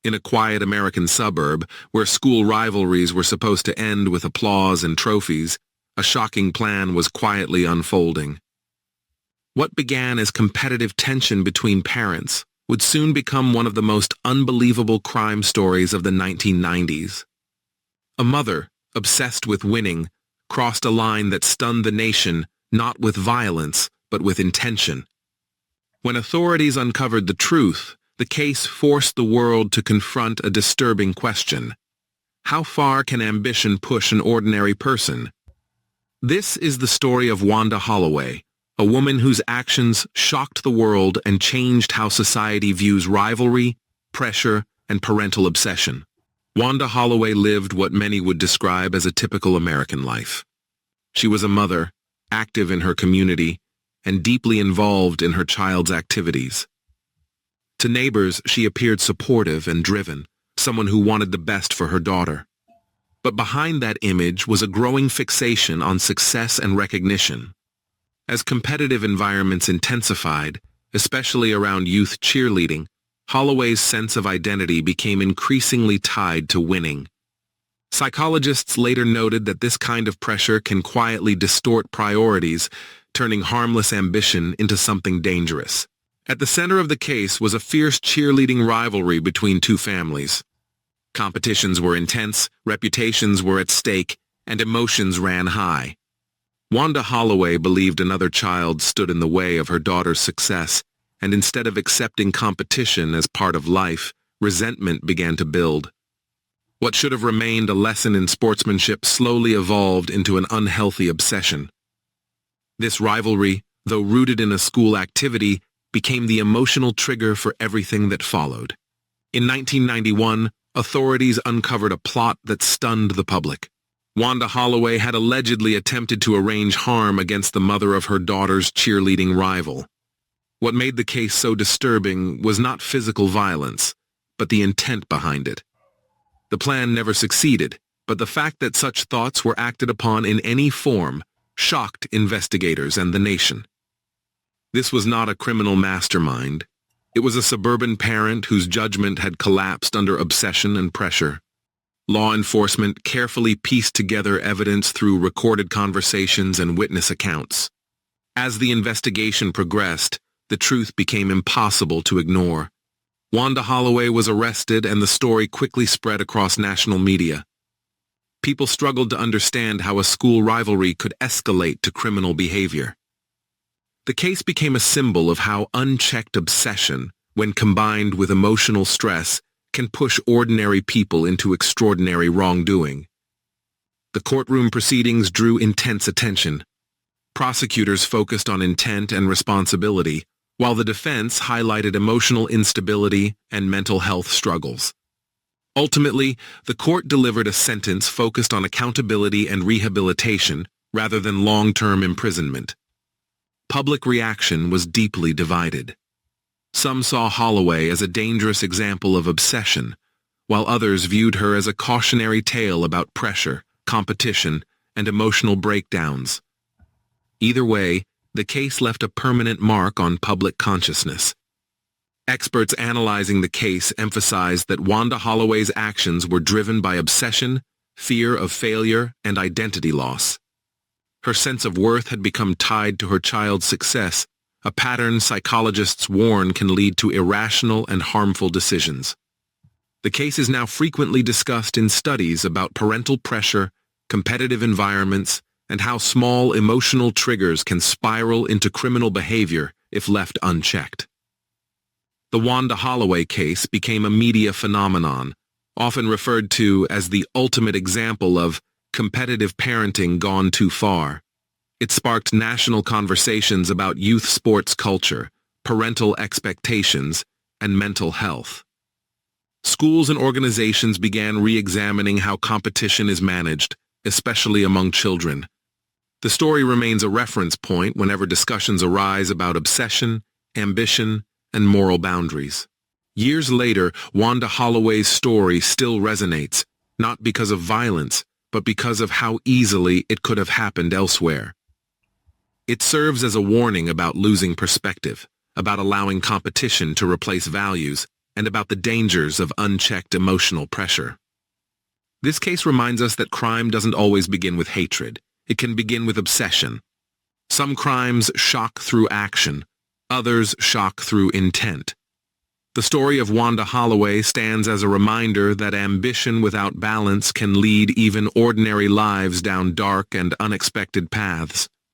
In a quiet American suburb, where school rivalries were supposed to end with applause and trophies, a shocking plan was quietly unfolding. What began as competitive tension between parents would soon become one of the most unbelievable crime stories of the 1990s. A mother, obsessed with winning, crossed a line that stunned the nation, not with violence, but with intention. When authorities uncovered the truth, the case forced the world to confront a disturbing question. How far can ambition push an ordinary person? This is the story of Wanda Holloway, a woman whose actions shocked the world and changed how society views rivalry, pressure, and parental obsession. Wanda Holloway lived what many would describe as a typical American life. She was a mother, active in her community, and deeply involved in her child's activities. To neighbors, she appeared supportive and driven, someone who wanted the best for her daughter. But behind that image was a growing fixation on success and recognition. As competitive environments intensified, especially around youth cheerleading, Holloway's sense of identity became increasingly tied to winning. Psychologists later noted that this kind of pressure can quietly distort priorities, turning harmless ambition into something dangerous. At the center of the case was a fierce cheerleading rivalry between two families. Competitions were intense, reputations were at stake, and emotions ran high. Wanda Holloway believed another child stood in the way of her daughter's success, and instead of accepting competition as part of life, resentment began to build. What should have remained a lesson in sportsmanship slowly evolved into an unhealthy obsession. This rivalry, though rooted in a school activity, became the emotional trigger for everything that followed. In 1991, authorities uncovered a plot that stunned the public. Wanda Holloway had allegedly attempted to arrange harm against the mother of her daughter's cheerleading rival. What made the case so disturbing was not physical violence, but the intent behind it. The plan never succeeded, but the fact that such thoughts were acted upon in any form shocked investigators and the nation. This was not a criminal mastermind. It was a suburban parent whose judgment had collapsed under obsession and pressure. Law enforcement carefully pieced together evidence through recorded conversations and witness accounts. As the investigation progressed, the truth became impossible to ignore. Wanda Holloway was arrested and the story quickly spread across national media. People struggled to understand how a school rivalry could escalate to criminal behavior. The case became a symbol of how unchecked obsession, when combined with emotional stress, can push ordinary people into extraordinary wrongdoing. The courtroom proceedings drew intense attention. Prosecutors focused on intent and responsibility, while the defense highlighted emotional instability and mental health struggles. Ultimately, the court delivered a sentence focused on accountability and rehabilitation rather than long-term imprisonment. Public reaction was deeply divided. Some saw Holloway as a dangerous example of obsession, while others viewed her as a cautionary tale about pressure, competition, and emotional breakdowns. Either way, the case left a permanent mark on public consciousness. Experts analyzing the case emphasized that Wanda Holloway's actions were driven by obsession, fear of failure, and identity loss. Her sense of worth had become tied to her child's success, a pattern psychologists warn can lead to irrational and harmful decisions. The case is now frequently discussed in studies about parental pressure, competitive environments, and how small emotional triggers can spiral into criminal behavior if left unchecked. The Wanda Holloway case became a media phenomenon, often referred to as the ultimate example of competitive parenting gone too far. It sparked national conversations about youth sports culture, parental expectations, and mental health. Schools and organizations began re-examining how competition is managed, especially among children. The story remains a reference point whenever discussions arise about obsession, ambition, and moral boundaries. Years later, Wanda Holloway's story still resonates, not because of violence, but because of how easily it could have happened elsewhere. It serves as a warning about losing perspective, about allowing competition to replace values, and about the dangers of unchecked emotional pressure. This case reminds us that crime doesn't always begin with hatred. It can begin with obsession. Some crimes shock through action, others shock through intent. The story of Wanda Holloway stands as a reminder that ambition without balance can lead even ordinary lives down dark and unexpected paths.